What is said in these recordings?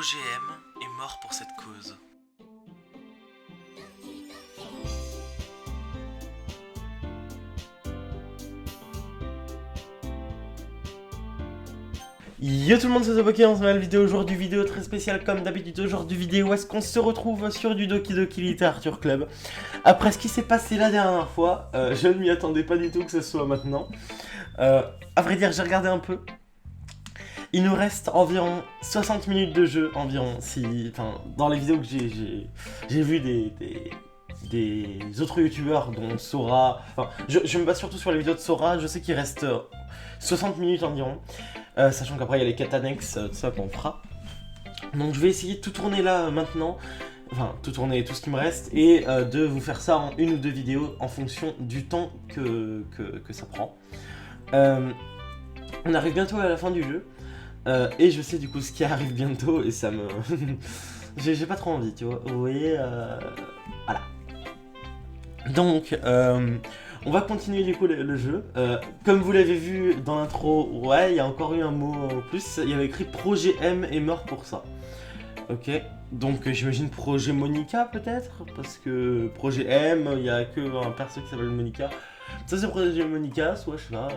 Projet M est mort pour cette cause. Yo tout le monde, c'est Zoboké, on se met à la vidéo aujourd'hui, vidéo très spéciale comme d'habitude. Aujourd'hui vidéo où est-ce qu'on se retrouve sur du Doki Doki Literature Club. Après ce qui s'est passé la dernière fois, je ne m'y attendais pas du tout que ce soit maintenant. À vrai dire, j'ai regardé un peu. Il nous reste environ 60 minutes de jeu, environ, dans les vidéos que j'ai vu des autres youtubeurs dont Sora, je me base surtout sur les vidéos de Sora, je sais qu'il reste 60 minutes environ, sachant qu'après il y a les quêtes annexes, tout ça qu'on fera. Donc je vais essayer de tout tourner là maintenant, tout tourner, tout ce qui me reste, et de vous faire ça en une ou deux vidéos en fonction du temps que ça prend. On arrive bientôt à la fin du jeu. Et je sais du coup ce qui arrive bientôt et ça me... j'ai pas trop envie, tu vois, vous voyez, voilà. Donc, on va continuer du coup le jeu. Comme vous l'avez vu dans l'intro, ouais, il y a encore eu un mot en plus, il y avait écrit Projet M est mort pour ça. Ok, donc j'imagine Projet Monica peut-être, parce que Projet M, il y a que un perso qui s'appelle Monica. Ça c'est Projet Monica, soit je sais pas,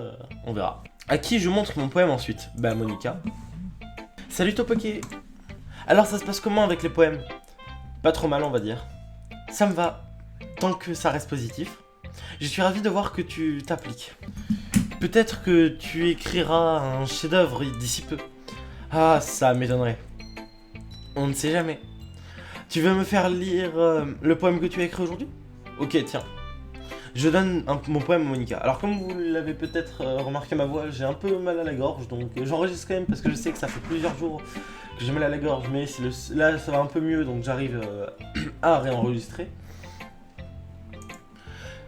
on verra. À qui je montre mon poème ensuite? Bah Monica. Salut Topoké. Alors ça se passe comment avec les poèmes? Pas trop mal on va dire. Ça me va, tant que ça reste positif. Je suis ravi de voir que tu t'appliques. Peut-être que tu écriras un chef-d'œuvre d'ici peu. Ah, ça m'étonnerait. On ne sait jamais. Tu veux me faire lire le poème que tu as écrit aujourd'hui? Ok, tiens. Je donne mon poème à Monica. Alors comme vous l'avez peut-être remarqué ma voix, j'ai un peu mal à la gorge, donc j'enregistre quand même parce que je sais que ça fait plusieurs jours que j'ai mal à la gorge, mais là ça va un peu mieux, donc j'arrive à réenregistrer.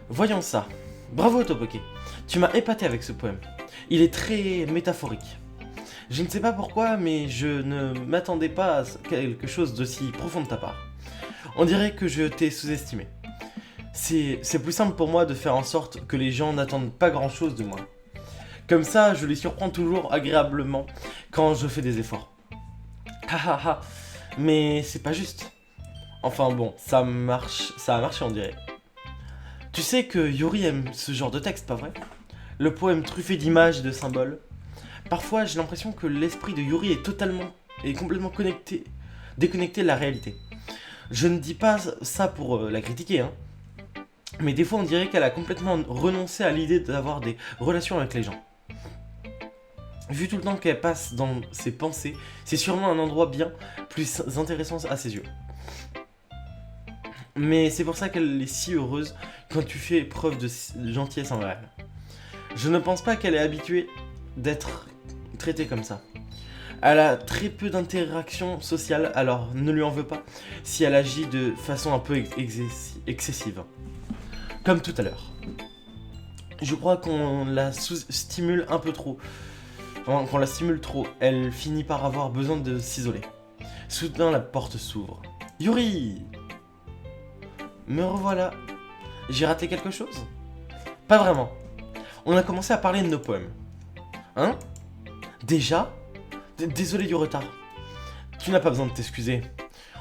Voyons ça. Bravo Topoké, tu m'as épaté avec ce poème. Il est très métaphorique. Je ne sais pas pourquoi, mais je ne m'attendais pas à quelque chose d'aussi profond de ta part. On dirait que je t'ai sous-estimé. C'est plus simple pour moi de faire en sorte que les gens n'attendent pas grand chose de moi. Comme ça, je les surprends toujours agréablement quand je fais des efforts. Hahaha, mais c'est pas juste. Enfin bon, ça a marché on dirait. Tu sais que Yuri aime ce genre de texte, pas vrai? Le poème truffé d'images et de symboles. Parfois, j'ai l'impression que l'esprit de Yuri est complètement déconnecté de la réalité. Je ne dis pas ça pour la critiquer, hein. Mais des fois on dirait qu'elle a complètement renoncé à l'idée d'avoir des relations avec les gens. Vu tout le temps qu'elle passe dans ses pensées, c'est sûrement un endroit bien plus intéressant à ses yeux. Mais c'est pour ça qu'elle est si heureuse quand tu fais preuve de gentillesse envers elle. Je ne pense pas qu'elle est habituée d'être traitée comme ça. Elle a très peu d'interactions sociales, alors ne lui en veux pas si elle agit de façon un peu excessive. Comme tout à l'heure. Je crois qu'on la stimule un peu trop. Qu'on la stimule trop, elle finit par avoir besoin de s'isoler. Soudain, la porte s'ouvre. Yuri! Me revoilà. J'ai raté quelque chose? Pas vraiment. On a commencé à parler de nos poèmes. Hein? Déjà? Désolé du retard. Tu n'as pas besoin de t'excuser.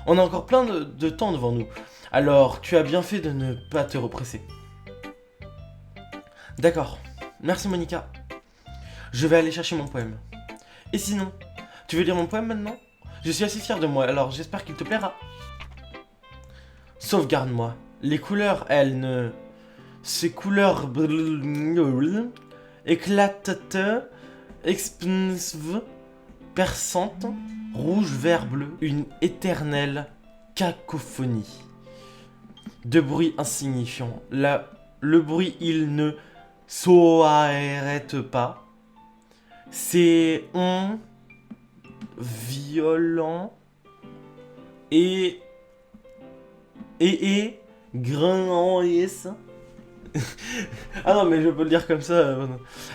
On a encore plein de temps devant nous. Alors, tu as bien fait de ne pas te represser. D'accord. Merci Monica. Je vais aller chercher mon poème. Et sinon, tu veux lire mon poème maintenant? Je suis assez fier de moi, alors j'espère qu'il te plaira. Sauvegarde-moi. Les couleurs, elles ne... Ces couleurs... éclatantes, expansives, perçantes, rouge, vert, bleu. Une éternelle cacophonie. De bruits insignifiants. Le bruit, il ne s'arrête pas. C'est violent et grand. Ah non mais je peux le dire comme ça.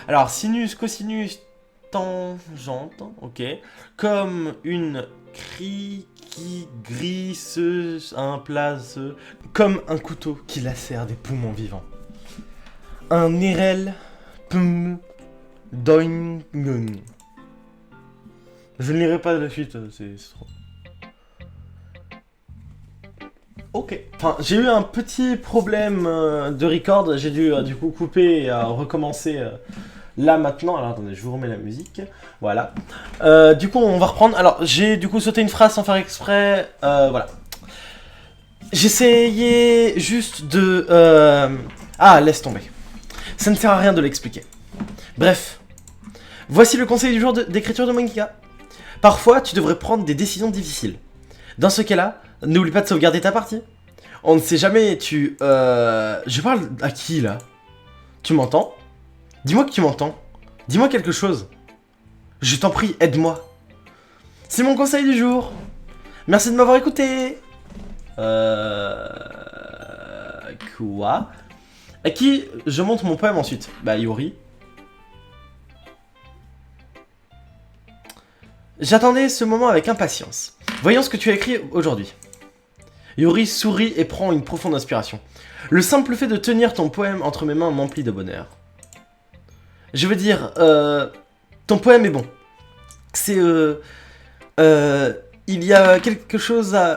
Alors sinus, cosinus, tangente, ok. Comme une qui grisse un place, comme un couteau qui lacère des poumons vivants. Un RL doing. Je ne lirai pas la suite, c'est trop. Ok. Enfin, j'ai eu un petit problème de record, j'ai dû du coup couper et recommencer là maintenant. Alors attendez, je vous remets la musique. Voilà. Du coup, on va reprendre. Alors, j'ai du coup sauté une phrase sans faire exprès. Voilà. J'essayais juste de... Ah, laisse tomber. Ça ne sert à rien de l'expliquer. Bref. Voici le conseil du jour d'écriture de manga. Parfois, tu devrais prendre des décisions difficiles. Dans ce cas-là, n'oublie pas de sauvegarder ta partie. On ne sait jamais, Je parle à qui, là? Tu m'entends? Dis-moi que tu m'entends. Dis-moi quelque chose. Je t'en prie, aide-moi. C'est mon conseil du jour. Merci de m'avoir écouté. Quoi? À qui je montre mon poème ensuite? Bah, Yuri. J'attendais ce moment avec impatience. Voyons ce que tu as écrit aujourd'hui. Yuri sourit et prend une profonde inspiration. Le simple fait de tenir ton poème entre mes mains m'emplit de bonheur. Je veux dire, ton poème est bon. C'est, il y a quelque chose à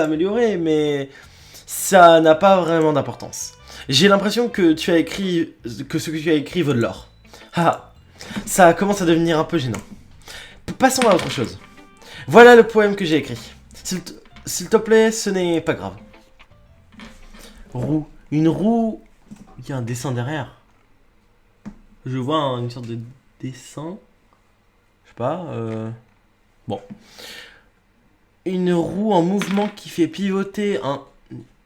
améliorer, mais ça n'a pas vraiment d'importance. J'ai l'impression que ce que tu as écrit vaut de l'or. Ah, ça commence à devenir un peu gênant. Passons à autre chose. Voilà le poème que j'ai écrit. S'il te plaît, ce n'est pas grave. Roue. Une roue... Il y a un dessin derrière. Je vois une sorte de dessin. Je sais pas. Bon. Une roue en mouvement qui fait pivoter un...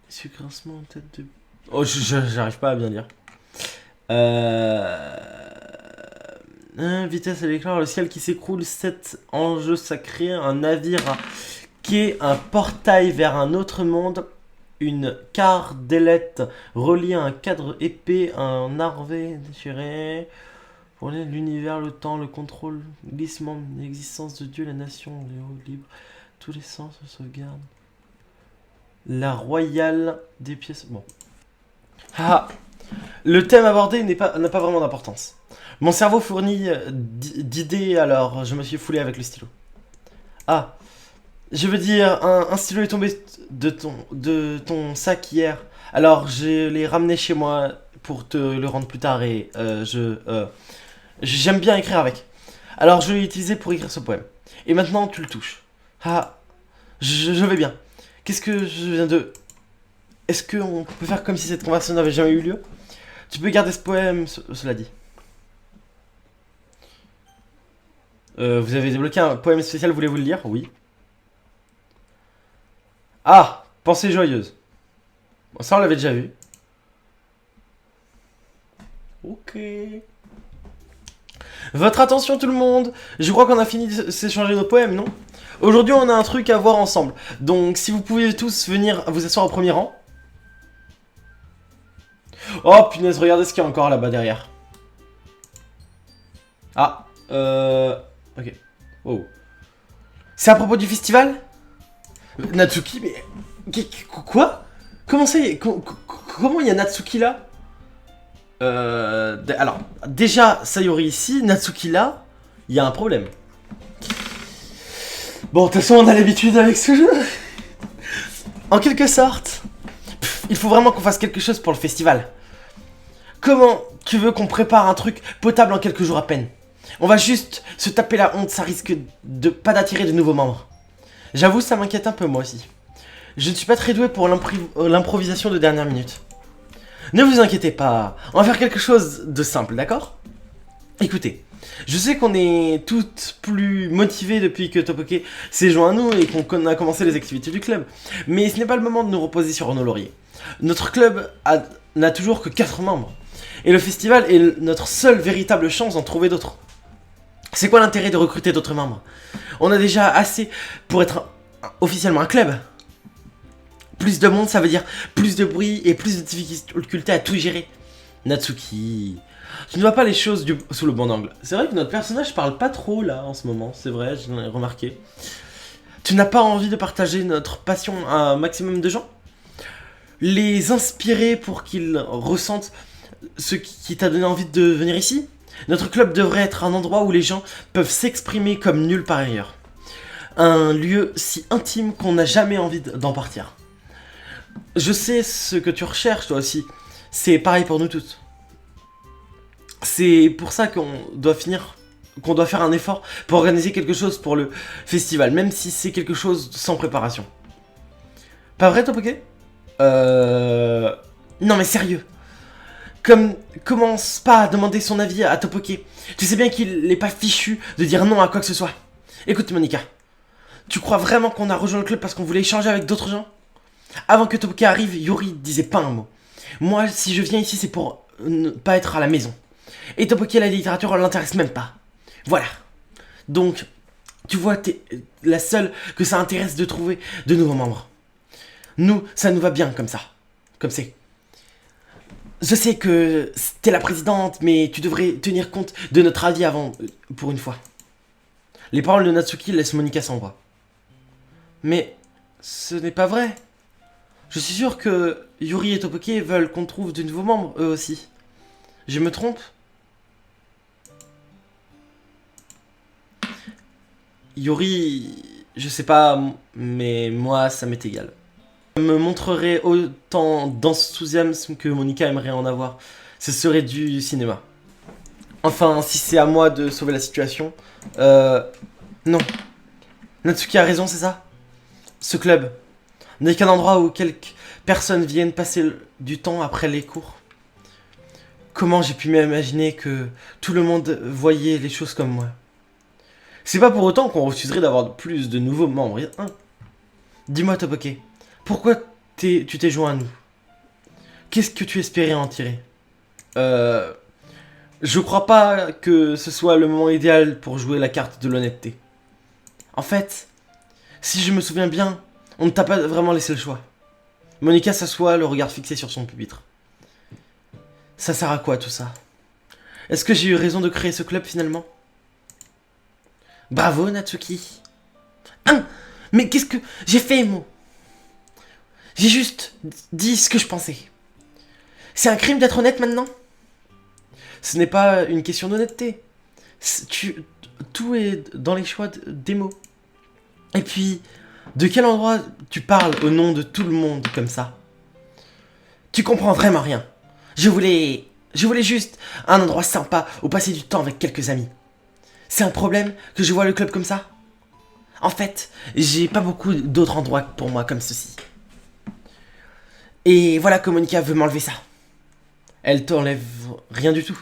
Sucrassement en tête de... Oh, j'arrive pas à bien dire. Vitesse à l'éclair, le ciel qui s'écroule, 7 enjeux sacrés, un navire à quai, un portail vers un autre monde, une cardelette reliée à un cadre épais, un narvé déchiré, pour l'univers, le temps, le contrôle, glissement, l'existence de Dieu, la nation, les héros libres, tous les sens se sauvegardent. La royale des pièces... Bon. Ah, le thème abordé n'a pas vraiment d'importance. Mon cerveau fournit d'idées, alors je me suis foulé avec le stylo. Ah, je veux dire, un stylo est tombé de ton sac hier. Alors je l'ai ramené chez moi pour te le rendre plus tard et j'aime bien écrire avec. Alors je l'ai utilisé pour écrire ce poème. Et maintenant tu le touches. Ah, je vais bien. Qu'est-ce que je viens de... Est-ce qu'on peut faire comme si cette conversation n'avait jamais eu lieu? Tu peux garder ce poème, cela dit. Vous avez débloqué un poème spécial, voulez-vous le lire? Oui. Ah, pensée joyeuse. Bon, ça on l'avait déjà vu. Ok. Votre attention tout le monde. Je crois qu'on a fini de s'échanger nos poèmes, non? Aujourd'hui on a un truc à voir ensemble. Donc si vous pouvez tous venir vous asseoir au premier rang. Oh punaise, regardez ce qu'il y a encore là-bas derrière. Ah, ok. Oh. C'est à propos du festival? Natsuki, mais... Quoi? Comment ça y est? Comment il y a Natsuki là? Alors, déjà, Sayori ici, Natsuki là, il y a un problème. Bon, de toute façon, on a l'habitude avec ce jeu. En quelque sorte, il faut vraiment qu'on fasse quelque chose pour le festival. Comment tu veux qu'on prépare un truc potable en quelques jours à peine? On va juste se taper la honte, ça risque de pas d'attirer de nouveaux membres. J'avoue, ça m'inquiète un peu moi aussi. Je ne suis pas très doué pour l'improvisation de dernière minute. Ne vous inquiétez pas, on va faire quelque chose de simple, d'accord? Écoutez, je sais qu'on est toutes plus motivées depuis que Topoke s'est joint à nous et qu'on a commencé les activités du club. Mais ce n'est pas le moment de nous reposer sur nos lauriers. Notre club n'a toujours que 4 membres. Et le festival est notre seule véritable chance d'en trouver d'autres. C'est quoi l'intérêt de recruter d'autres membres? On a déjà assez pour être officiellement un club. Plus de monde, ça veut dire plus de bruit et plus de difficultés à tout gérer. Natsuki, tu ne vois pas les choses sous le bon angle. C'est vrai que notre personnage parle pas trop là en ce moment, c'est vrai, je l'ai remarqué. Tu n'as pas envie de partager notre passion à un maximum de gens? Les inspirer pour qu'ils ressentent ce qui t'a donné envie de venir ici? Notre club devrait être un endroit où les gens peuvent s'exprimer comme nulle part ailleurs. Un lieu si intime qu'on n'a jamais envie d'en partir. Je sais ce que tu recherches toi aussi. C'est pareil pour nous toutes. C'est pour ça qu'on doit faire un effort pour organiser quelque chose pour le festival, même si c'est quelque chose sans préparation. Pas vrai, Topoké? Non mais sérieux. Commence pas à demander son avis à Topoké. Tu sais bien qu'il n'est pas fichu de dire non à quoi que ce soit. Écoute Monica, tu crois vraiment qu'on a rejoint le club parce qu'on voulait échanger avec d'autres gens? Avant que Topoké arrive, Yuri disait pas un mot. Moi, si je viens ici, c'est pour ne pas être à la maison. Et Topoké, la littérature, l'intéresse même pas. Voilà. Donc, tu vois, t'es la seule que ça intéresse de trouver de nouveaux membres. Nous, ça nous va bien comme ça. Comme c'est. Je sais que t'es la présidente, mais tu devrais tenir compte de notre avis avant, pour une fois. Les paroles de Natsuki laissent Monica sans voix. Mais ce n'est pas vrai. Je suis sûr que Yuri et Topoké veulent qu'on trouve de nouveaux membres, eux aussi. Je me trompe? Yuri, je sais pas, mais moi, ça m'est égal. Je me montrerai autant d'enthousiasme que Monica aimerait en avoir. Ce serait du cinéma. Enfin, si c'est à moi de sauver la situation... Non. Natsuki a raison, c'est ça? Ce club n'est qu'un endroit où quelques personnes viennent passer du temps après les cours. Comment j'ai pu m'imaginer que tout le monde voyait les choses comme moi? C'est pas pour autant qu'on refuserait d'avoir plus de nouveaux membres. Hein? Dis-moi, Topoké, pourquoi tu t'es joint à nous? Qu'est-ce que tu espérais en tirer? Je crois pas que ce soit le moment idéal pour jouer la carte de l'honnêteté. En fait, si je me souviens bien, on ne t'a pas vraiment laissé le choix. Monica s'assoit, le regard fixé sur son pupitre. Ça sert à quoi tout ça? Est-ce que j'ai eu raison de créer ce club finalement? Bravo Natsuki. Hein? Mais qu'est-ce que j'ai fait, moi? J'ai juste dit ce que je pensais. C'est un crime d'être honnête maintenant? Ce n'est pas une question d'honnêteté. Tout est dans les choix des mots. Et puis, de quel endroit tu parles au nom de tout le monde comme ça? Tu comprends vraiment rien. Je voulais juste un endroit sympa où passer du temps avec quelques amis. C'est un problème que je vois le club comme ça? En fait, j'ai pas beaucoup d'autres endroits pour moi comme ceci. Et voilà que Monica veut m'enlever ça. Elle t'enlève rien du tout.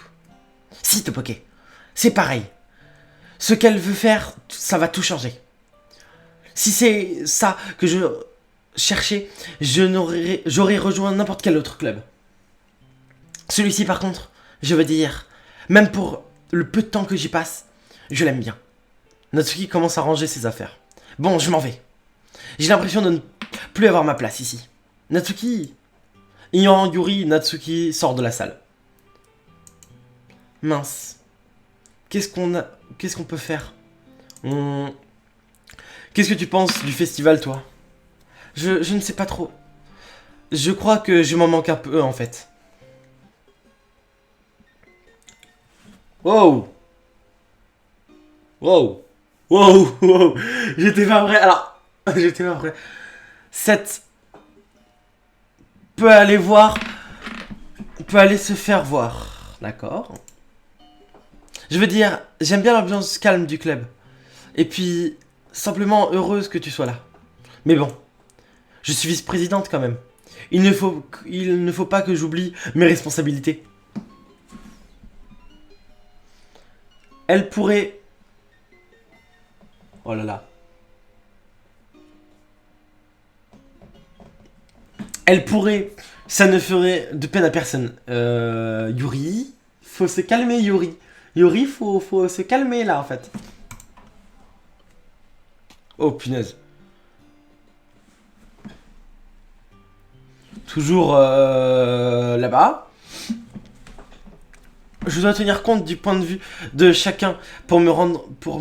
Si, Topoké, c'est pareil. Ce qu'elle veut faire, ça va tout changer. Si c'est ça que je cherchais, j'aurais rejoint n'importe quel autre club. Celui-ci, par contre, je veux dire, même pour le peu de temps que j'y passe, je l'aime bien. Natsuki commence à ranger ses affaires. Bon, je m'en vais. J'ai l'impression de ne plus avoir ma place ici. Natsuki... Ignorant Yuri, Natsuki sort de la salle. Mince. Qu'est-ce qu'on peut faire? Qu'est-ce que tu penses du festival, toi? Je ne sais pas trop. Je crois que je m'en manque un peu, en fait. Wow! Wow! Wow! Wow! J'étais pas prêt. Alors, j'étais pas prêt. Cette... peut aller voir... peut aller se faire voir. D'accord. Je veux dire, j'aime bien l'ambiance calme du club. Et puis, simplement heureuse que tu sois là. Mais bon, je suis vice-présidente quand même. Il ne faut pas que j'oublie mes responsabilités. Elle pourrait... Oh là là. Elle pourrait... Ça ne ferait de peine à personne. Yuri... Faut se calmer, Yuri. Yuri, faut se calmer là en fait. Oh punaise. Toujours là-bas. Je dois tenir compte du point de vue de chacun pour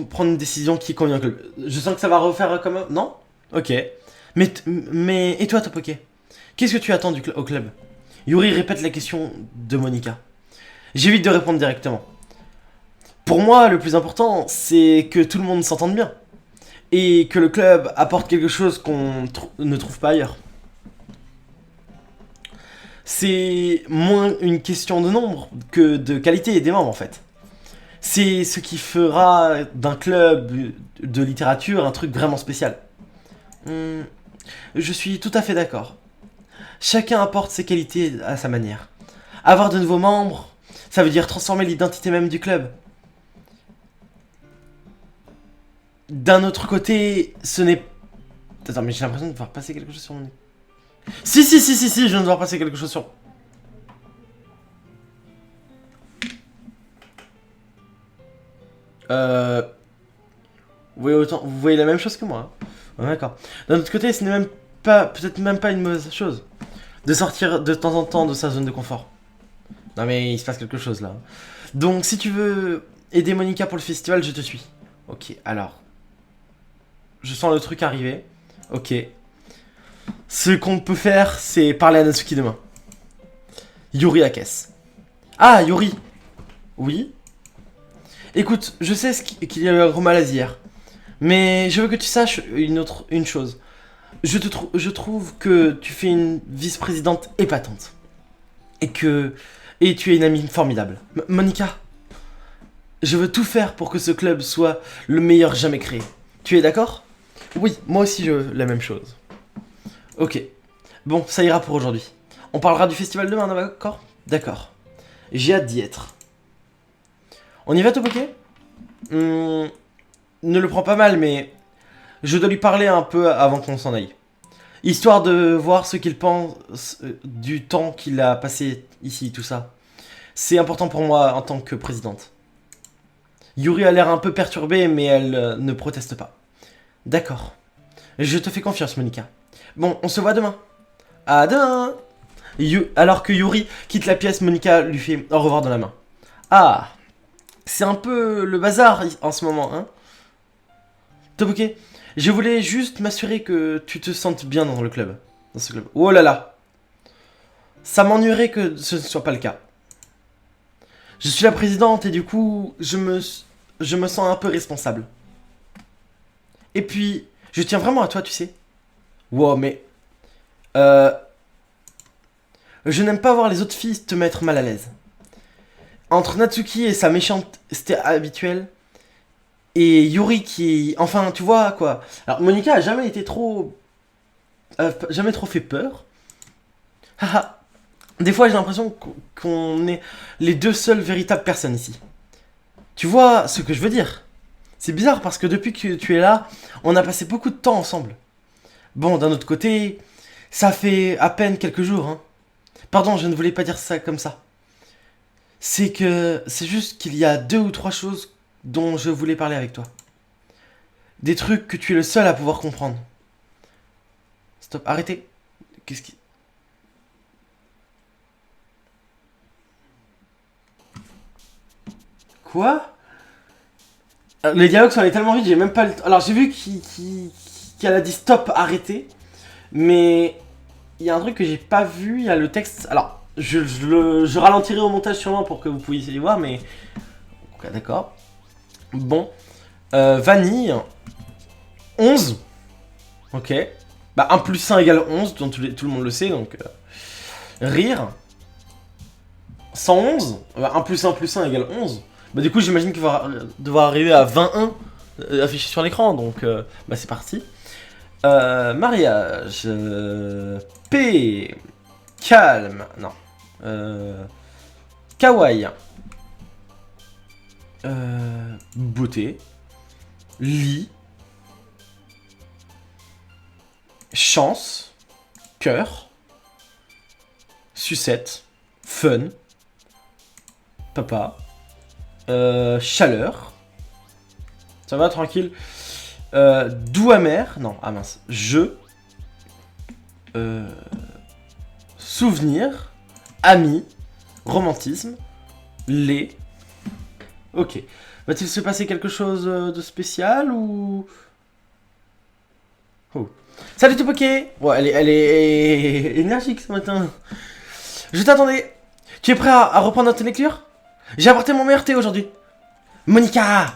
prendre une décision qui convient au club. Je sens que ça va refaire comme un... Non? Ok. Mais et toi, Topoké? Qu'est-ce que tu attends au club? Yuri répète la question de Monica. J'évite de répondre directement. Pour moi, le plus important, c'est que tout le monde s'entende bien. Et que le club apporte quelque chose qu'on ne trouve pas ailleurs. c'est moins une question de nombre que de qualité des membres en fait. C'est ce qui fera d'un club de littérature un truc vraiment spécial. Je suis tout à fait d'accord. Chacun apporte ses qualités à sa manière. Avoir de nouveaux membres, ça veut dire transformer l'identité même du club. D'un autre côté, ce n'est... Attends, mais j'ai l'impression de devoir passer quelque chose sur mon... Si, je viens de devoir passer quelque chose sur... Vous voyez la même chose que moi. Hein. Ouais, d'accord. D'un autre côté, ce n'est même pas... Peut-être même pas une mauvaise chose. De sortir de temps en temps de sa zone de confort. Non mais il se passe quelque chose là. Donc si tu veux aider Monica pour le festival, je te suis. Ok, alors... Je sens le truc arriver. Ok. Ce qu'on peut faire, c'est parler à Natsuki demain. Yuri la caisse. Ah, Yuri. Oui. Écoute, je sais qu'il y a eu un gros malaise hier. Mais je veux que tu saches une chose. Je trouve que tu fais une vice-présidente épatante. Et tu es une amie formidable. Monica, je veux tout faire pour que ce club soit le meilleur jamais créé. Tu es d'accord ? Oui, moi aussi je veux la même chose. Ok. Bon, ça ira pour aujourd'hui. On parlera du festival demain, d'accord ? D'accord. J'ai hâte d'y être. On y va, Topoké ? Ne le prends pas mal, mais... Je dois lui parler un peu avant qu'on s'en aille. Histoire de voir ce qu'il pense du temps qu'il a passé ici, tout ça. C'est important pour moi en tant que présidente. Yuri a l'air un peu perturbée, mais elle ne proteste pas. D'accord. Je te fais confiance, Monica. Bon, on se voit demain. À demain. Alors que Yuri quitte la pièce, Monica lui fait au revoir dans la main. Ah, c'est un peu le bazar en ce moment, hein. Topoké, je voulais juste m'assurer que tu te sentes bien dans le club. Dans ce club. Oh là là. Ça m'ennuierait que ce ne soit pas le cas. Je suis la présidente et du coup, je me sens un peu responsable. Et puis, je tiens vraiment à toi, tu sais. Wow, mais... Je n'aime pas voir les autres filles te mettre mal à l'aise. Entre Natsuki et sa méchante habituelle, et Yuri qui... Enfin, tu vois, quoi. Alors, Monica a jamais été trop... jamais trop fait peur. Haha. Des fois, j'ai l'impression qu'on est les deux seules véritables personnes ici. Tu vois ce que je veux dire? C'est bizarre parce que depuis que tu es là, on a passé beaucoup de temps ensemble. Bon, d'un autre côté, ça fait à peine quelques jours, hein. Pardon, je ne voulais pas dire ça comme ça. C'est juste qu'il y a 2 ou 3 choses dont je voulais parler avec toi. Des trucs que tu es le seul à pouvoir comprendre. Stop, arrêtez. Qu'est-ce qui... Quoi? Les dialogues sont allés tellement vite, j'ai même pas le temps. Alors j'ai vu qu'elle a dit stop, arrêtez. Mais il y a un truc que j'ai pas vu, il y a le texte. Alors, je ralentirai au montage sûrement pour que vous puissiez voir, mais... Ok, d'accord. Bon. Vanille. 11. Ok. Bah 1 plus 1 égale 11, dont tout le monde le sait, donc... Rire. 111. Bah, 1 plus 1 plus 1 égale 11. Bah du coup j'imagine qu'il va devoir arriver à 21 affiché sur l'écran, donc bah c'est parti. Mariage. Paix. Calme. Non. Kawaii. Beauté. Lit. Chance. Cœur. Sucette. Fun. Papa. Chaleur. Ça va, tranquille. Doux amer. Non, ah mince. Jeu. Souvenir. Ami. Romantisme. Lait. Ok. Va-t-il se passer quelque chose de spécial ou... Oh. Salut Topoké. Ouais, elle est énergique ce matin. Je t'attendais. Tu es prêt à reprendre notre lecture? J'ai apporté mon meilleur thé aujourd'hui. Monica,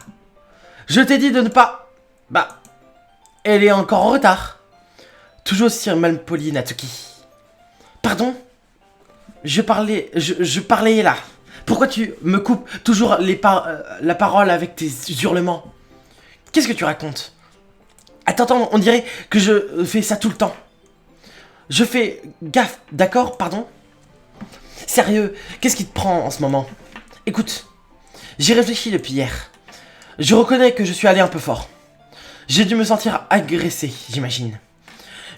je t'ai dit de ne pas... Bah, elle est encore en retard. Toujours aussi malpolie, Natsuki. Pardon? je parlais là. Pourquoi tu me coupes toujours la parole avec tes hurlements? Qu'est-ce que tu racontes? Attends, on dirait que je fais ça tout le temps. Je fais gaffe, d'accord, pardon? Sérieux, qu'est-ce qui te prend en ce moment? Écoute, j'ai réfléchi depuis hier. Je reconnais que je suis allé un peu fort. J'ai dû me sentir agressé, j'imagine.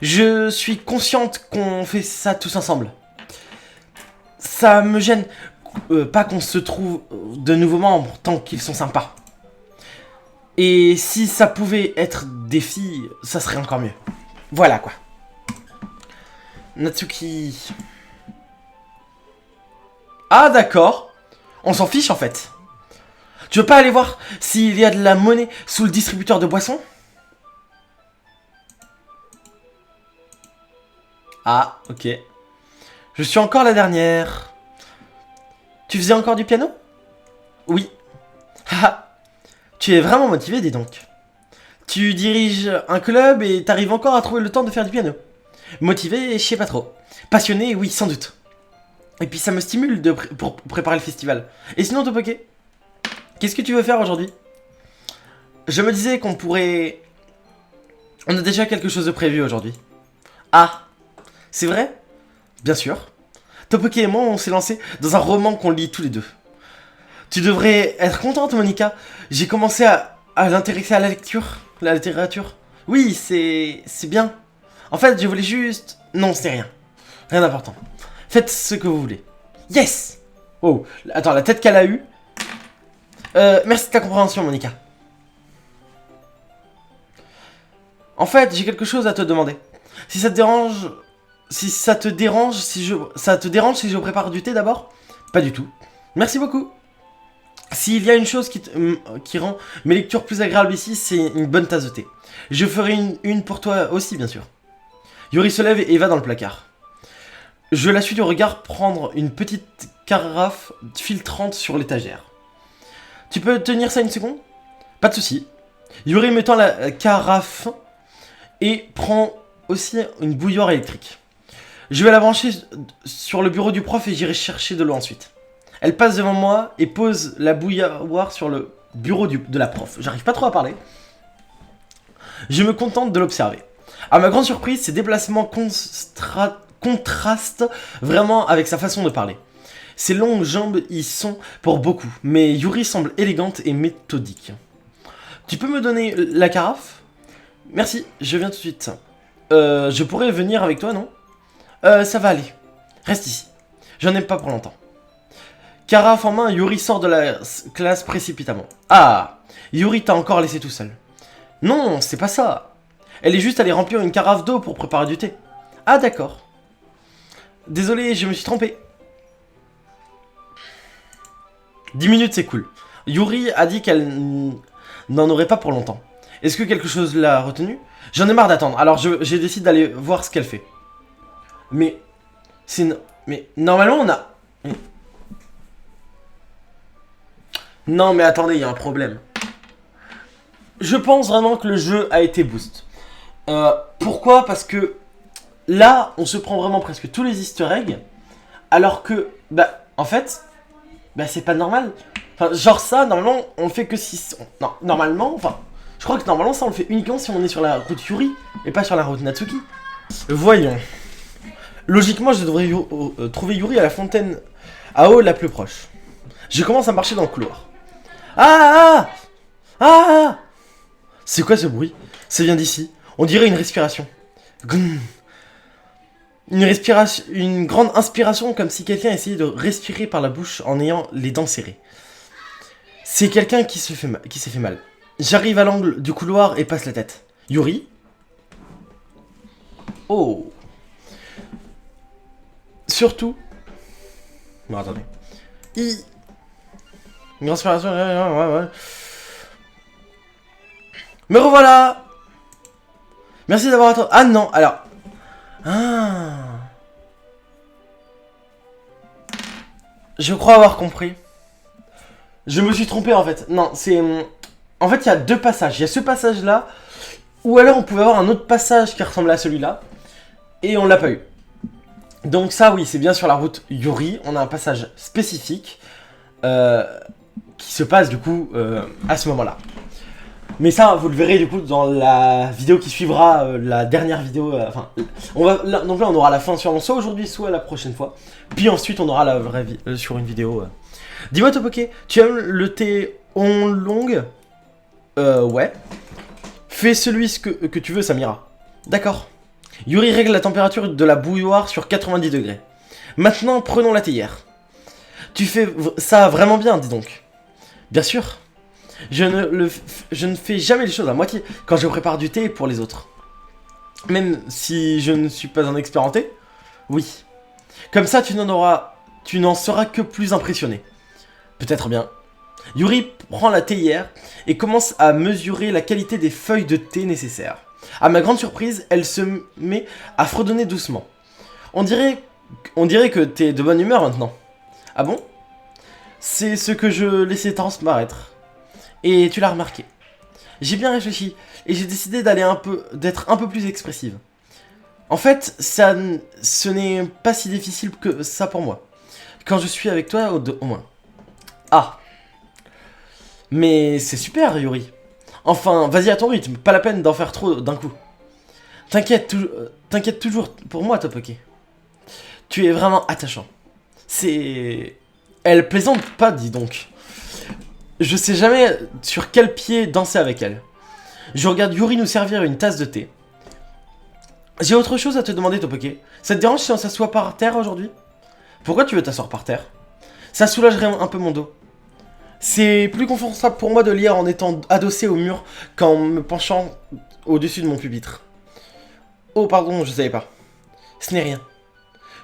Je suis consciente qu'on fait ça tous ensemble. Ça me gêne pas qu'on se trouve de nouveaux membres tant qu'ils sont sympas. Et si ça pouvait être des filles, ça serait encore mieux. Voilà quoi. Natsuki... Ah d'accord. On s'en fiche en fait. Tu veux pas aller voir s'il y a de la monnaie sous le distributeur de boissons? Ah, ok. Je suis encore la dernière. Tu faisais encore du piano? Oui. Haha. Tu es vraiment motivé, dis donc. Tu diriges un club et t'arrives encore à trouver le temps de faire du piano. Motivé, je sais pas trop. Passionné, oui, sans doute. Et puis ça me stimule pour préparer le festival. Et sinon, Topoke, qu'est-ce que tu veux faire aujourd'hui? Je me disais qu'on pourrait... On a déjà quelque chose de prévu aujourd'hui. Ah, c'est vrai? Bien sûr. Topoke et moi, on s'est lancé dans un roman qu'on lit tous les deux. Tu devrais être contente, Monica. J'ai commencé à l'intéresser à la lecture, la littérature. Oui, c'est bien. En fait, je voulais juste... Non, c'est rien. Rien d'important. Faites ce que vous voulez. Yes! Oh, attends, la tête qu'elle a eue. Merci de ta compréhension, Monica. En fait, j'ai quelque chose à te demander. Si ça te dérange... ça te dérange si je prépare du thé d'abord? Pas du tout. Merci beaucoup. S'il y a une chose qui rend mes lectures plus agréables ici, c'est une bonne tasse de thé. Je ferai une pour toi aussi, bien sûr. Yuri se lève et va dans le placard. Je la suis du regard prendre une petite carafe filtrante sur l'étagère. Tu peux tenir ça une seconde? Pas de souci. Yuri me tend la carafe et prend aussi une bouilloire électrique. Je vais la brancher sur le bureau du prof et j'irai chercher de l'eau ensuite. Elle passe devant moi et pose la bouilloire sur le bureau de la prof. J'arrive pas trop à parler. Je me contente de l'observer. À ma grande surprise, ses déplacements contrastent vraiment avec sa façon de parler. Ses longues jambes y sont pour beaucoup, mais Yuri semble élégante et méthodique. Tu peux me donner la carafe? Merci, je viens tout de suite. Je pourrais venir avec toi, non? Ça va aller. Reste ici. J'en ai pas pour longtemps. Carafe en main, Yuri sort de la classe précipitamment. Ah, Yuri t'a encore laissé tout seul. Non, c'est pas ça. Elle est juste allée remplir une carafe d'eau pour préparer du thé. Ah, d'accord. Désolé, je me suis trompé. 10 minutes, c'est cool. Yuri a dit qu'elle n'en aurait pas pour longtemps. Est-ce que quelque chose l'a retenu? J'en ai marre d'attendre, alors j'ai décidé d'aller voir ce qu'elle fait. Mais normalement on a... Non mais attendez, il y a un problème. Je pense vraiment que le jeu a été boost. Pourquoi? Parce que là, on se prend vraiment presque tous les easter eggs. Alors que, en fait, c'est pas normal. Enfin, genre ça, normalement, on le fait que si... Non, normalement, je crois que normalement ça on le fait uniquement si on est sur la route Yuri et pas sur la route Natsuki. Voyons. Logiquement, je devrais trouver Yuri à la fontaine à eau la plus proche. Je commence à marcher dans le couloir. Ah! C'est quoi ce bruit? Ça vient d'ici. On dirait une respiration. Une grande inspiration, comme si quelqu'un essayait de respirer par la bouche en ayant les dents serrées. C'est quelqu'un qui s'est fait mal. J'arrive à l'angle du couloir et passe la tête. Yuri? Oh. Surtout... Non, attendez. Une inspiration... Ouais. Me revoilà! Merci d'avoir attendu... Ah non, alors... Je crois avoir compris. Je me suis trompé en fait. Non, c'est... En fait, il y a deux passages. Il y a ce passage-là, ou alors on pouvait avoir un autre passage qui ressemblait à celui-là, et on l'a pas eu. Donc ça, oui, c'est bien sur la route Yuri. On a un passage spécifique qui se passe du coup à ce moment-là. Mais ça, vous le verrez du coup dans la vidéo qui suivra, la dernière vidéo. Enfin, donc là, on aura la fin sûrement soit aujourd'hui, soit la prochaine fois. Puis ensuite, on aura la vraie sur une vidéo. Dis-moi, Topoké, tu aimes le thé oolong? Ouais. Fais celui que tu veux, Samira. D'accord. Yuri règle la température de la bouilloire sur 90 degrés. Maintenant, prenons la théière. Tu fais ça vraiment bien, dis donc. Bien sûr. Je ne fais jamais les choses à moitié quand je prépare du thé pour les autres. Même si je ne suis pas un expert en thé. Oui. Comme ça, tu n'en seras que plus impressionné. Peut-être bien. Yuri prend la théière et commence à mesurer la qualité des feuilles de thé nécessaires. À ma grande surprise, elle se met à fredonner doucement. On dirait que t'es de bonne humeur maintenant. Ah bon? C'est ce que je laissais transparaître. Et tu l'as remarqué. J'ai bien réfléchi et j'ai décidé d'être un peu plus expressive. En fait, ce n'est pas si difficile que ça pour moi. Quand je suis avec toi, au moins. Ah. Mais c'est super, Yuri. Enfin, vas-y à ton rythme, pas la peine d'en faire trop d'un coup. T'inquiète toujours pour moi, Topoké. Tu es vraiment attachant. Elle plaisante pas, dis donc. Je sais jamais sur quel pied danser avec elle. Je regarde Yuri nous servir une tasse de thé. J'ai autre chose à te demander, Topoké. Ça te dérange si on s'assoit par terre aujourd'hui? Pourquoi tu veux t'asseoir par terre? Ça soulagerait un peu mon dos. C'est plus confortable pour moi de lire en étant adossé au mur qu'en me penchant au-dessus de mon pupitre. Oh pardon, je savais pas. Ce n'est rien.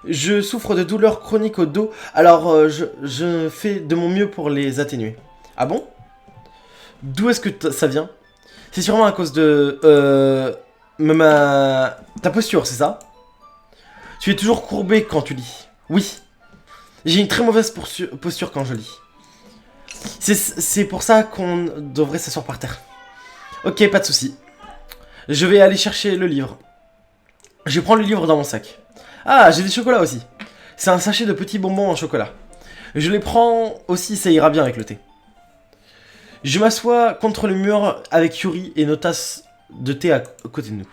Je souffre de douleurs chroniques au dos, alors je fais de mon mieux pour les atténuer. Ah bon? D'où est-ce que ça vient? C'est sûrement à cause de... ta posture, c'est ça? Tu es toujours courbé quand tu lis. Oui. J'ai une très mauvaise posture quand je lis. C'est pour ça qu'on devrait s'asseoir par terre. Ok, pas de souci. Je vais aller chercher le livre. Je prends le livre dans mon sac. Ah, j'ai des chocolats aussi. C'est un sachet de petits bonbons en chocolat. Je les prends aussi, ça ira bien avec le thé. Je m'assois contre le mur avec Yuri et nos tasses de thé à côté de nous.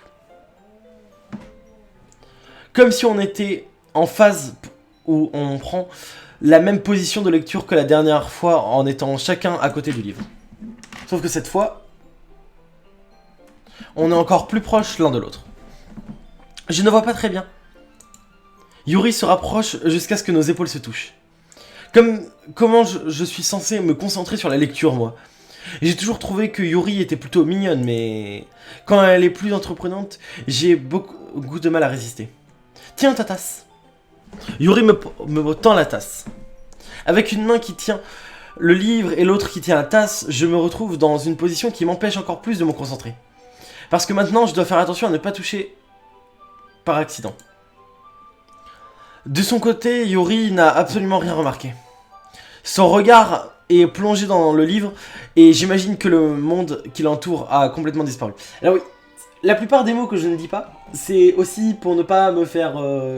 Comme si on était en phase où on prend la même position de lecture que la dernière fois en étant chacun à côté du livre. Sauf que cette fois, on est encore plus proches l'un de l'autre. Je ne vois pas très bien. Yuri se rapproche jusqu'à ce que nos épaules se touchent. Comment je suis censé me concentrer sur la lecture, moi? J'ai toujours trouvé que Yuri était plutôt mignonne, mais quand elle est plus entreprenante, j'ai beaucoup de mal à résister. Tiens ta tasse. Yuri me tend la tasse. Avec une main qui tient le livre et l'autre qui tient la tasse, je me retrouve dans une position qui m'empêche encore plus de me concentrer. Parce que maintenant, je dois faire attention à ne pas toucher par accident. De son côté, Yuri n'a absolument rien remarqué. Son regard est plongé dans le livre et j'imagine que le monde qui l'entoure a complètement disparu. Alors oui, la plupart des mots que je ne dis pas, c'est aussi pour ne pas me faire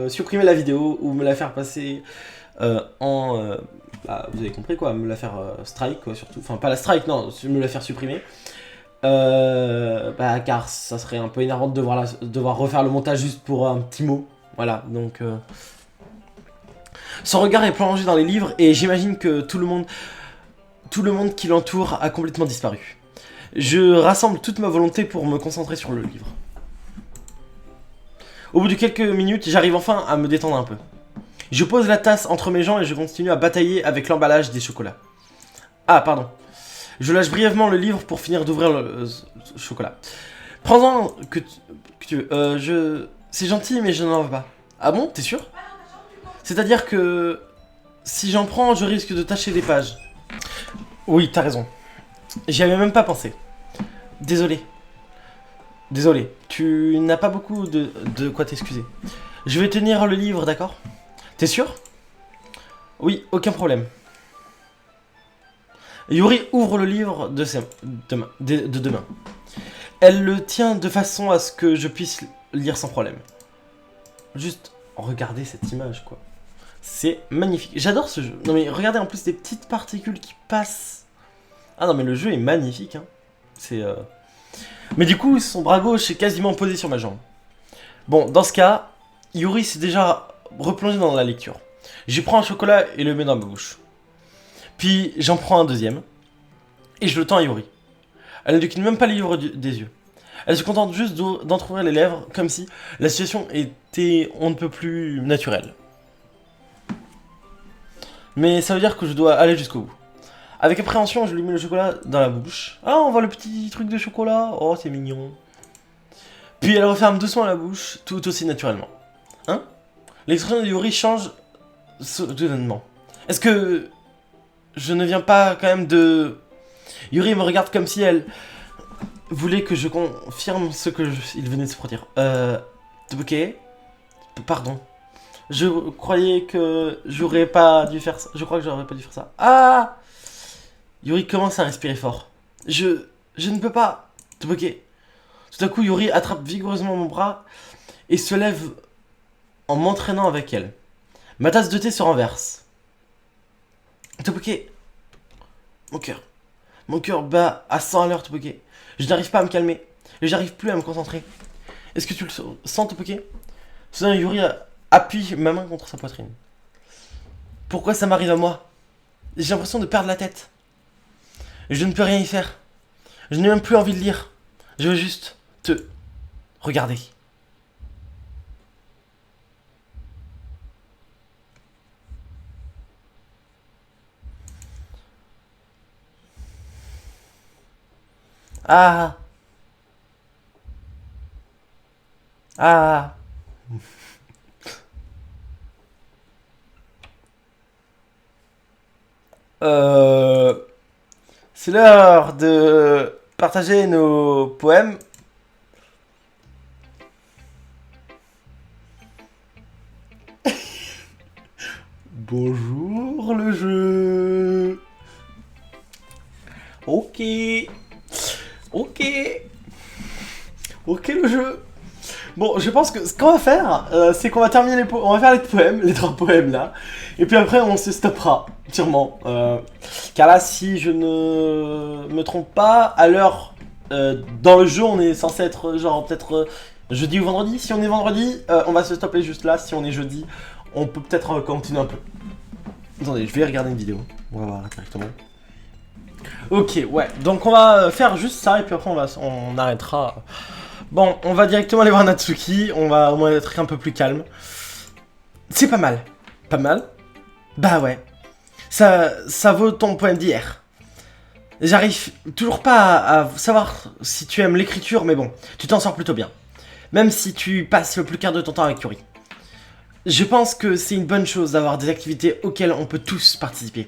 supprimer la vidéo ou me la faire passer vous avez compris quoi, me la faire strike quoi surtout. Enfin pas la strike, non, me la faire supprimer. Car ça serait un peu énervant de devoir refaire le montage juste pour un petit mot. Voilà, donc... Son regard est plongé dans les livres et j'imagine que tout le monde qui l'entoure a complètement disparu. Je rassemble toute ma volonté pour me concentrer sur le livre. Au bout de quelques minutes, j'arrive enfin à me détendre un peu. Je pose la tasse entre mes jambes et je continue à batailler avec l'emballage des chocolats. Ah, pardon. Je lâche brièvement le livre pour finir d'ouvrir le chocolat. Prends-en que tu veux. C'est gentil, mais je n'en veux pas. Ah bon, t'es sûr? C'est-à-dire que si j'en prends, je risque de tacher des pages. Oui, t'as raison. J'y avais même pas pensé. Désolé. Tu n'as pas beaucoup de quoi t'excuser. Je vais tenir le livre, d'accord? T'es sûr? Oui, aucun problème. Yuri ouvre le livre de deux mains. Elle le tient de façon à ce que je puisse lire sans problème. Juste regardez cette image, quoi. C'est magnifique. J'adore ce jeu. Non mais regardez en plus des petites particules qui passent. Ah non mais le jeu est magnifique. Hein. C'est. Mais du coup son bras gauche est quasiment posé sur ma jambe. Bon dans ce cas, Yuri s'est déjà replongé dans la lecture. Je prends un chocolat et le mets dans ma bouche. Puis j'en prends un deuxième et je le tends à Yuri. Elle ne décline même pas les livres des yeux. Elle se contente juste d'entrouvrir les lèvres comme si la situation était on ne peut plus naturelle. Mais ça veut dire que je dois aller jusqu'au bout. Avec appréhension, je lui mets le chocolat dans la bouche. Ah, on voit le petit truc de chocolat. Oh, c'est mignon. Puis elle referme doucement la bouche, tout aussi naturellement. Hein? L'expression de Yuri change soudainement. Est-ce que je ne viens pas quand même de... Yuri me regarde comme si elle voulait que je confirme ce que il venait de se produire. Ok. Pardon. Je croyais que j'aurais pas dû faire ça. Je crois que j'aurais pas dû faire ça. Ah! Yuri commence à respirer fort. Je ne peux pas. Ok. Tout à coup, Yuri attrape vigoureusement mon bras et se lève en m'entraînant avec elle. Ma tasse de thé se renverse. Topoké. Mon cœur bat à 100 à l'heure, Topoké. Je n'arrive pas à me calmer. Et j'arrive plus à me concentrer. Est-ce que tu le sens, Topoké? Soudain, Yuri appuie ma main contre sa poitrine. Pourquoi ça m'arrive à moi? J'ai l'impression de perdre la tête. Je ne peux rien y faire. Je n'ai même plus envie de lire. Je veux juste te regarder. Ah. Ah. C'est l'heure de partager nos poèmes. Bonjour le jeu. Ok. Ok le jeu. Bon, je pense que ce qu'on va faire, c'est qu'on va terminer on va faire les poèmes, les 3 poèmes là, et puis après on se stoppera, sûrement. Car là, si je ne me trompe pas, à l'heure dans le jeu, on est censé être genre peut-être jeudi ou vendredi. Si on est vendredi, on va se stopper juste là. Si on est jeudi, on peut peut-être continuer un peu. Attendez, je vais regarder une vidéo. On va voir directement. Ok, ouais. Donc on va faire juste ça et puis après on arrêtera. Bon, on va directement aller voir Natsuki. On va au moins être un peu plus calme. C'est pas mal. Pas mal? Bah ouais. Ça vaut ton poème d'hier. J'arrive toujours pas à savoir si tu aimes l'écriture, mais bon, tu t'en sors plutôt bien. Même si tu passes le plus quart de ton temps avec Yuri. Je pense que c'est une bonne chose d'avoir des activités auxquelles on peut tous participer.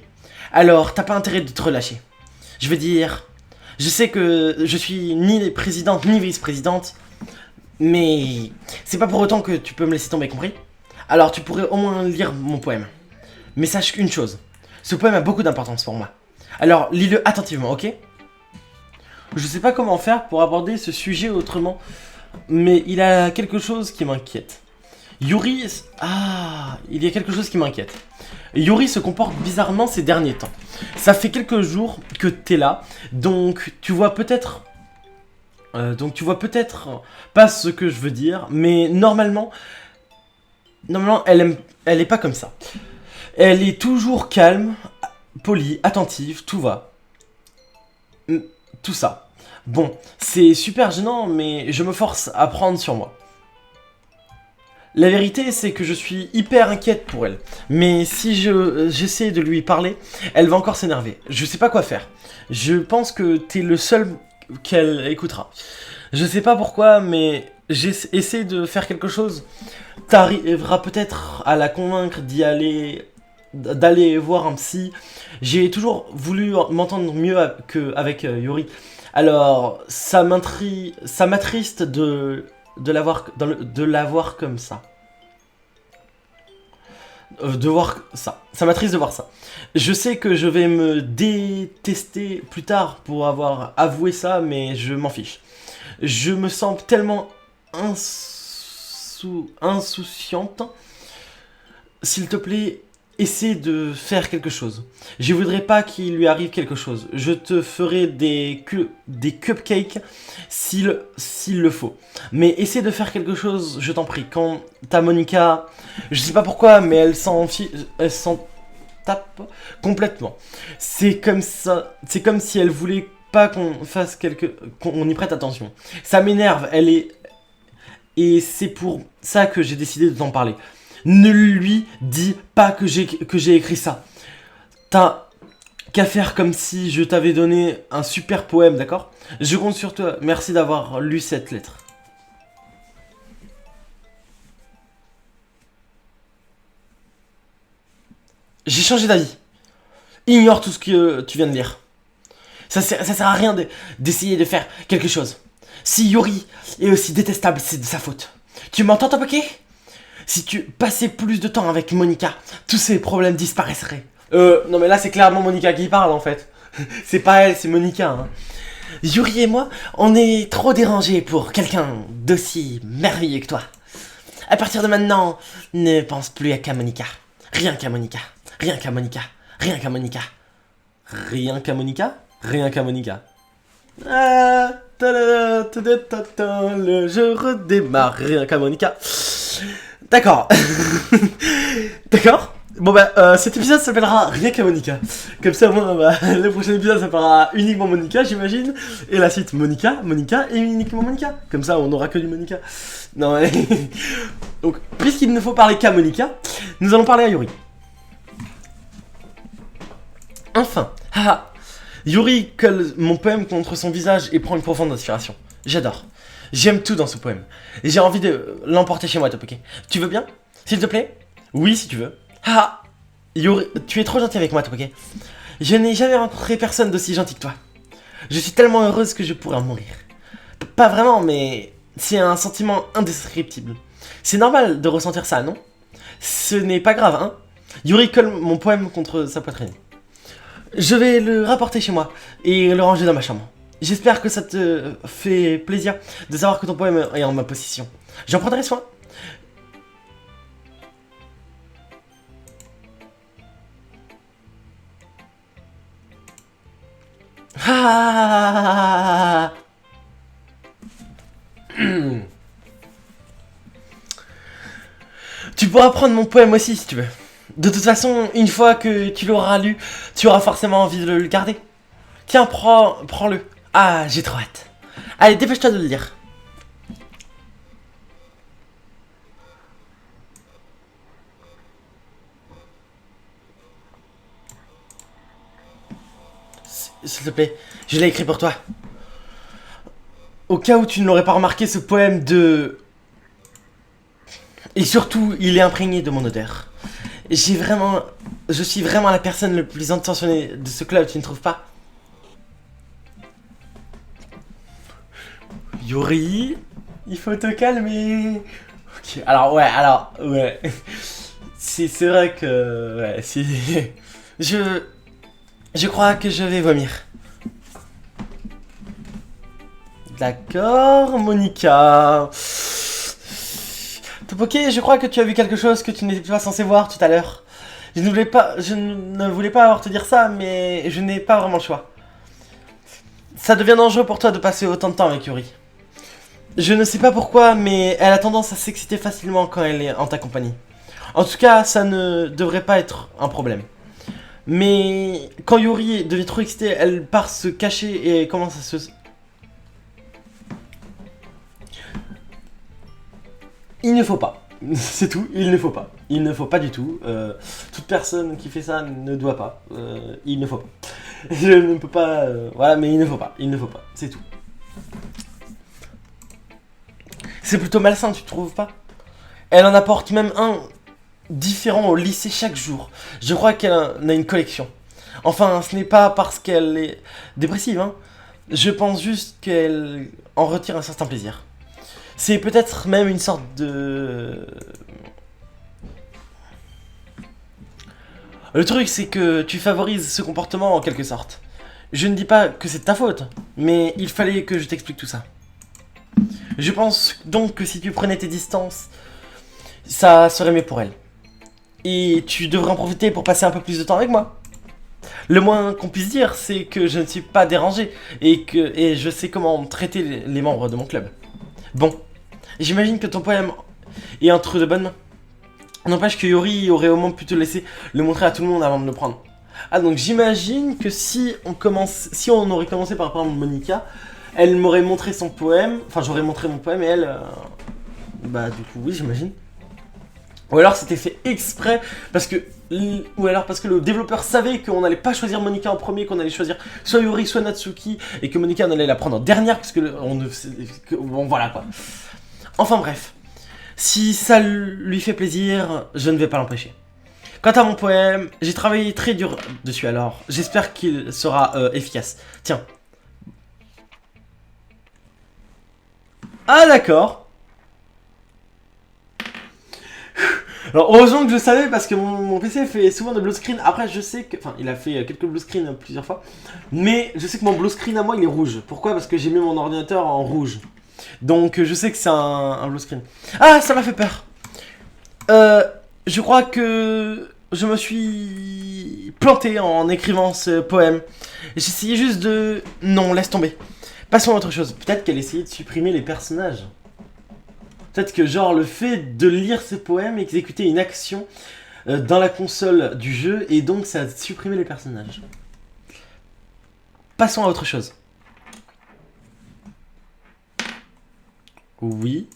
Alors, t'as pas intérêt de te relâcher. Je veux dire, je sais que je suis ni présidente ni vice-présidente, mais c'est pas pour autant que tu peux me laisser tomber, compris? Alors, tu pourrais au moins lire mon poème. Mais sache qu'une chose, ce poème a beaucoup d'importance pour moi. Alors, lis-le attentivement, ok? Je sais pas comment faire pour aborder ce sujet autrement, mais il a quelque chose qui m'inquiète. Yuri... Ah, il y a quelque chose qui m'inquiète. Yuri se comporte bizarrement ces derniers temps. Ça fait quelques jours que t'es là, donc tu vois peut-être... pas ce que je veux dire, mais normalement, elle est pas comme ça. Elle est toujours calme, polie, attentive, tout va. Tout ça. Bon, c'est super gênant, mais je me force à prendre sur moi. La vérité, c'est que je suis hyper inquiète pour elle. Mais si j'essaie de lui parler, elle va encore s'énerver. Je sais pas quoi faire. Je pense que t'es le seul qu'elle écoutera. Je sais pas pourquoi, mais j'essaie de faire quelque chose. T'arriveras peut-être à la convaincre d'aller voir un psy. J'ai toujours voulu m'entendre mieux qu'avec Yuri. Alors, ça m'attriste de la voir comme ça. De voir ça. Ça m'attriste de voir ça. Je sais que je vais me détester plus tard pour avoir avoué ça, mais je m'en fiche. Je me sens tellement insouciante s'il te plaît, essaie de faire quelque chose. Je voudrais pas qu'il lui arrive quelque chose. Je te ferai des cupcakes s'il le faut. Mais essaie de faire quelque chose, je t'en prie. Quand ta Monica, je sais pas pourquoi, mais elle s'en tape complètement. C'est comme ça, c'est comme si elle voulait pas qu'on fasse qu'on y prête attention. Ça m'énerve, et c'est pour ça que j'ai décidé de t'en parler. Ne lui dis pas que j'ai écrit ça. T'as qu'à faire comme si je t'avais donné un super poème, d'accord? Je compte sur toi. Merci d'avoir lu cette lettre. J'ai changé d'avis. Ignore tout ce que tu viens de lire. Ça sert à rien d'essayer de faire quelque chose. Si Yuri est aussi détestable, c'est de sa faute. Tu m'entends, Topoke? Si tu passais plus de temps avec Monica, tous ces problèmes disparaîtraient. Non mais là c'est clairement Monica qui parle en fait. C'est pas elle, c'est Monica. Hein. Yuri et moi, on est trop dérangés pour quelqu'un d'aussi merveilleux que toi. À partir de maintenant, ne pense plus qu'à Monica. Rien qu'à Monica. Rien qu'à Monica. Rien qu'à Monica. Rien qu'à Monica? Rien qu'à Monica. Ah, le jeu redémarre. Rien qu'à Monica. D'accord. D'accord. Bon bah cet épisode s'appellera Rien qu'à Monica. Comme ça moi le prochain épisode s'appellera uniquement Monica j'imagine. Et la suite Monica et uniquement Monica. Comme ça on n'aura que du Monica. Non mais... Donc puisqu'il ne faut parler qu'à Monica, nous allons parler à Yuri. Enfin, haha. Yuri colle mon poème contre son visage et prend une profonde inspiration. J'adore. J'aime tout dans ce poème. Et j'ai envie de l'emporter chez moi, Topoke. Tu veux bien? S'il te plaît? Oui, si tu veux. Ah! Yuri, tu es trop gentil avec moi, Topoke. Je n'ai jamais rencontré personne d'aussi gentil que toi. Je suis tellement heureuse que je pourrais en mourir. Pas vraiment, mais c'est un sentiment indescriptible. C'est normal de ressentir ça, non? Ce n'est pas grave, hein? Yuri colle mon poème contre sa poitrine. Je vais le rapporter chez moi et le ranger dans ma chambre. J'espère que ça te fait plaisir de savoir que ton poème est en ma possession. J'en prendrai soin. Ah. Tu pourras prendre mon poème aussi si tu veux. De toute façon, une fois que tu l'auras lu, tu auras forcément envie de le garder. Tiens, prends-le. Ah, j'ai trop hâte. Allez, dépêche-toi de le lire. S'il te plaît, je l'ai écrit pour toi. Au cas où tu ne l'aurais pas remarqué, ce poème de... Et surtout, il est imprégné de mon odeur. Je suis vraiment la personne la plus intentionnée de ce club, tu ne trouves pas? Yuri, il faut te calmer. Ok, ouais. C'est vrai que... Ouais, c'est... Je crois que je vais vomir. D'accord, Monica. Topoke, je crois que tu as vu quelque chose que tu n'étais pas censé voir tout à l'heure. Je ne voulais pas avoir te dire ça, mais je n'ai pas vraiment le choix. Ça devient dangereux pour toi de passer autant de temps avec Yuri. Je ne sais pas pourquoi, mais elle a tendance à s'exciter facilement quand elle est en ta compagnie. En tout cas, ça ne devrait pas être un problème. Mais quand Yuri devient trop excitée, elle part se cacher et commence à se... Il ne faut pas. C'est tout, il ne faut pas. Il ne faut pas du tout. Toute personne qui fait ça ne doit pas. Il ne faut pas. Je ne peux pas... voilà, mais il ne faut pas. Il ne faut pas. C'est tout. C'est plutôt malsain, tu trouves pas? Elle en apporte même un différent au lycée chaque jour. Je crois qu'elle en a une collection. Enfin, ce n'est pas parce qu'elle est dépressive, hein. Je pense juste qu'elle en retire un certain plaisir. C'est peut-être même une sorte de... Le truc, c'est que tu favorises ce comportement en quelque sorte. Je ne dis pas que c'est de ta faute, mais il fallait que je t'explique tout ça. Je pense donc que si tu prenais tes distances, ça serait mieux pour elle. Et tu devrais en profiter pour passer un peu plus de temps avec moi. Le moins qu'on puisse dire, c'est que je ne suis pas dérangé et je sais comment traiter les membres de mon club. Bon, j'imagine que ton poème est entre de bonnes mains. N'empêche que Yori aurait au moins pu te laisser le montrer à tout le monde avant de le prendre. Ah, donc j'imagine que si on aurait commencé par exemple Monica, elle m'aurait montré son poème, enfin j'aurais montré mon poème et elle, bah du coup oui j'imagine. Ou alors c'était fait exprès parce que, ou alors parce que le développeur savait qu'on n'allait pas choisir Monica en premier, qu'on allait choisir soit Yori soit Natsuki et que Monica on allait la prendre en dernière parce que bon voilà quoi. Enfin bref, si ça lui fait plaisir, je ne vais pas l'empêcher. Quant à mon poème, j'ai travaillé très dur dessus alors, j'espère qu'il sera efficace. Tiens. Ah d'accord. Alors heureusement que je savais parce que mon PC fait souvent de blue screen. Après je sais que... Enfin il a fait quelques blue screen plusieurs fois. Mais je sais que mon blue screen à moi il est rouge. Pourquoi? Parce que j'ai mis mon ordinateur en rouge. Donc je sais que c'est un blue screen. Ah ça m'a fait peur. Je crois que je me suis planté en écrivant ce poème. J'essayais juste de... Non, laisse tomber. Passons à autre chose. Peut-être qu'elle essayait de supprimer les personnages. Peut-être que genre le fait de lire ce poème exécuter une action dans la console du jeu et donc ça a supprimé les personnages. Passons à autre chose. Oui.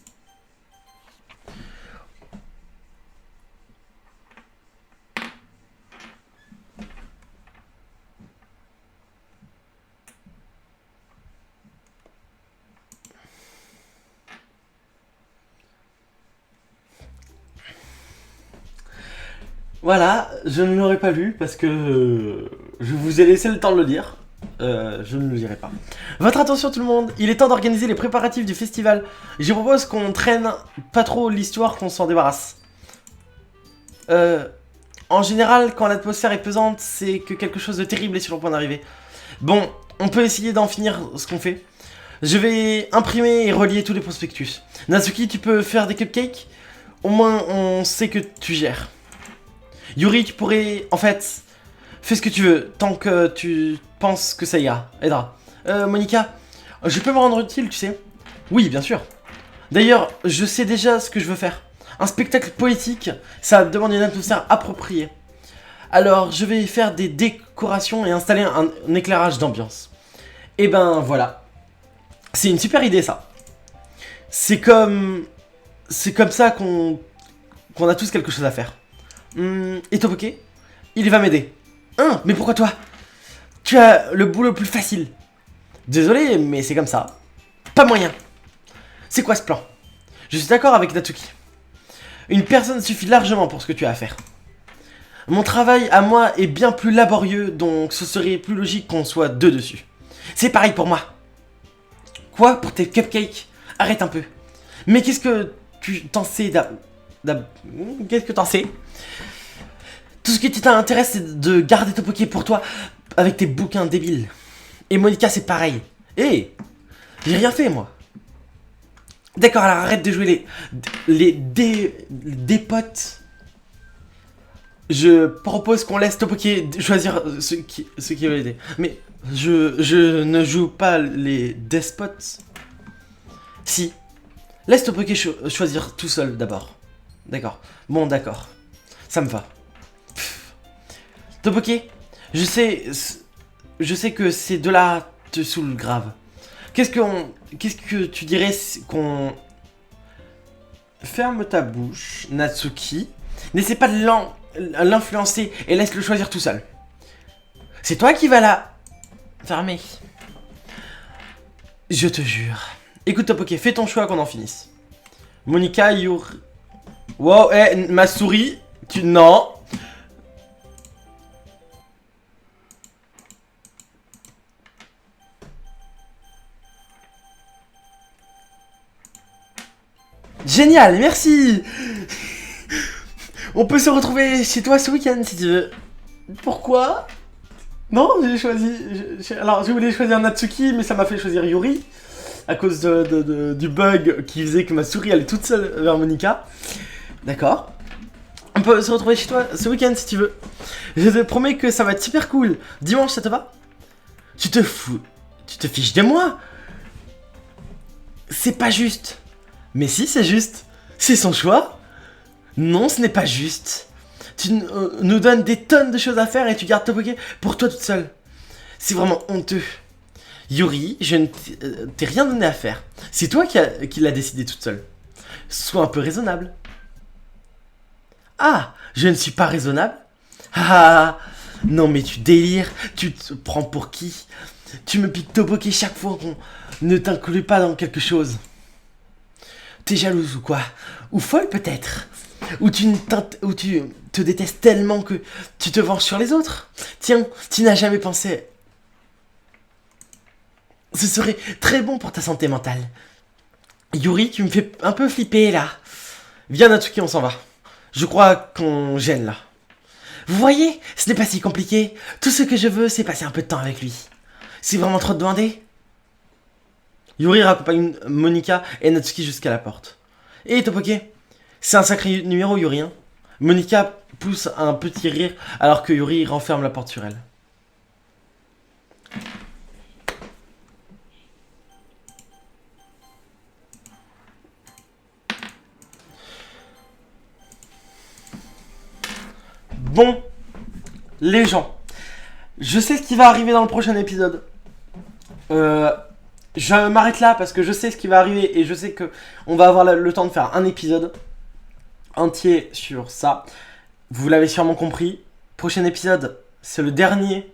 Voilà, je ne l'aurais pas lu parce que je vous ai laissé le temps de le lire. Je ne le lirai pas. Votre attention tout le monde, il est temps d'organiser les préparatifs du festival. Je propose qu'on traîne pas trop l'histoire, qu'on s'en débarrasse. En général, quand l'atmosphère est pesante, c'est que quelque chose de terrible est sur le point d'arriver. Bon, on peut essayer d'en finir ce qu'on fait. Je vais imprimer et relier tous les prospectus. Natsuki, tu peux faire des cupcakes? Au moins, on sait que tu gères. Yuri, tu pourrais... En fait, fais ce que tu veux, tant que tu penses que ça ira. Aidera. Monica, je peux me rendre utile, tu sais? Oui, bien sûr. D'ailleurs, je sais déjà ce que je veux faire. Un spectacle poétique, ça demande une atmosphère appropriée. Alors, je vais faire des décorations et installer un éclairage d'ambiance. Et ben, voilà. C'est une super idée, ça. C'est comme ça qu'on a tous quelque chose à faire. Et Topoke, il va m'aider. Hein, mais pourquoi toi? Tu as le boulot plus facile. Désolé, mais c'est comme ça. Pas moyen. C'est quoi ce plan? Je suis d'accord avec Natsuki. Une personne suffit largement pour ce que tu as à faire. Mon travail à moi est bien plus laborieux, donc ce serait plus logique qu'on soit deux dessus. C'est pareil pour moi. Quoi? Pour tes cupcakes? Arrête un peu. Mais qu'est-ce que tu t'en sais qu'est-ce que t'en sais? Tout ce qui t'intéresse, c'est de garder Topoke pour toi avec tes bouquins débiles. Et Monica, c'est pareil. Hé, j'ai rien fait, moi. D'accord, alors arrête de jouer des potes. Je propose qu'on laisse Topoke choisir ce qui veut l'aider. Mais je ne joue pas les despotes. Si. Laisse Topoke choisir tout seul d'abord. D'accord. Bon, d'accord. Ça me va. Topoke, je sais que ces deux-là te saoulent grave. Qu'est-ce que tu dirais qu'on... Ferme ta bouche, Natsuki. N'essaie pas de l'influencer et laisse-le choisir tout seul. C'est toi qui vas la... fermer. Je te jure. Écoute Topoke, fais ton choix qu'on en finisse. Monica, Yuri... Wow, ma souris, non. Génial, merci. On peut se retrouver chez toi ce week-end si tu veux. Pourquoi? Non, j'ai choisi... Alors, je voulais choisir Natsuki, mais ça m'a fait choisir Yuri. À cause du bug qui faisait que ma souris allait toute seule vers Monica. D'accord. On peut se retrouver chez toi ce week-end si tu veux. Je te promets que ça va être super cool. Dimanche, ça te va? Tu te fous. Tu te fiches de moi? C'est pas juste. Mais si, c'est juste. C'est son choix. Non, ce n'est pas juste. Tu nous donnes des tonnes de choses à faire et tu gardes Topoké pour toi toute seule. C'est vraiment honteux. Yuri, je ne t'ai rien donné à faire. C'est toi qui l'as décidé toute seule. Sois un peu raisonnable. Ah, je ne suis pas raisonnable? Ah, non mais tu délires. Tu te prends pour qui? Tu me piques Topoké chaque fois qu'on ne t'inclut pas dans quelque chose. T'es jalouse ou quoi? Ou folle peut-être? Ou tu te détestes tellement que tu te venges sur les autres? Tiens, tu n'as jamais pensé... Ce serait très bon pour ta santé mentale. Yuri, tu me fais un peu flipper là. Viens Natsuki, on s'en va. Je crois qu'on gêne là. Vous voyez, ce n'est pas si compliqué. Tout ce que je veux, c'est passer un peu de temps avec lui. C'est vraiment trop demandé? Yuri raccompagne Monika et Natsuki jusqu'à la porte. Et Topoké, c'est un sacré numéro Yuri, hein. Monika pousse un petit rire alors que Yuri renferme la porte sur elle. Bon, les gens, je sais ce qui va arriver dans le prochain épisode. Je m'arrête là parce que je sais ce qui va arriver et je sais que on va avoir le temps de faire un épisode entier sur ça. Vous l'avez sûrement compris. Prochain épisode, c'est le dernier.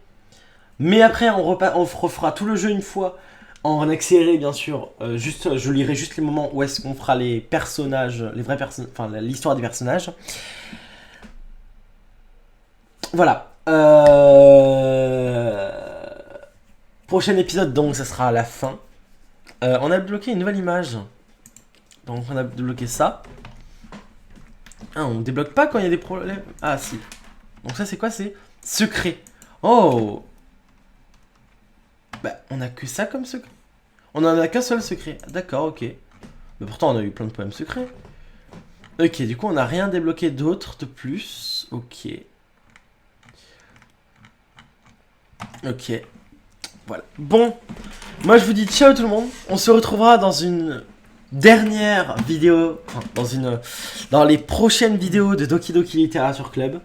Mais après, on refera tout le jeu une fois en accéléré, bien sûr. Je lirai juste les moments où est-ce qu'on fera les personnages, les vrais personnages, enfin l'histoire des personnages. Voilà. Prochain épisode, donc, ça sera à la fin. On a débloqué une nouvelle image. Donc, on a débloqué ça. Ah, on débloque pas quand il y a des problèmes. Ah, si. Donc, ça, c'est quoi? C'est secret. Oh. Bah, on a que ça comme secret. On en a qu'un seul secret. D'accord, ok. Mais pourtant, on a eu plein de poèmes secrets. Ok, du coup, on n'a rien débloqué d'autre de plus. Ok. Ok. Voilà. Bon. Moi, je vous dis ciao tout le monde. On se retrouvera dans une dernière vidéo. Enfin, dans les prochaines vidéos de Doki Doki Literature Club.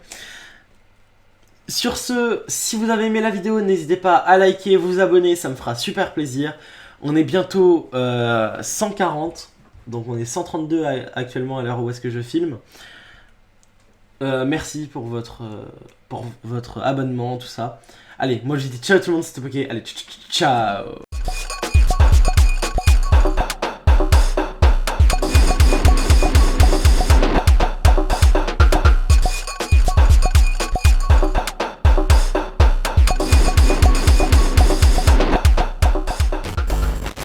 Sur ce, si vous avez aimé la vidéo, n'hésitez pas à liker, vous abonner, ça me fera super plaisir. On est bientôt 140. Donc on est 132 actuellement à l'heure où est-ce que je filme. Merci pour votre abonnement, tout ça. Allez, moi je dis ciao tout le monde, c'était Topoké. Allez, ciao.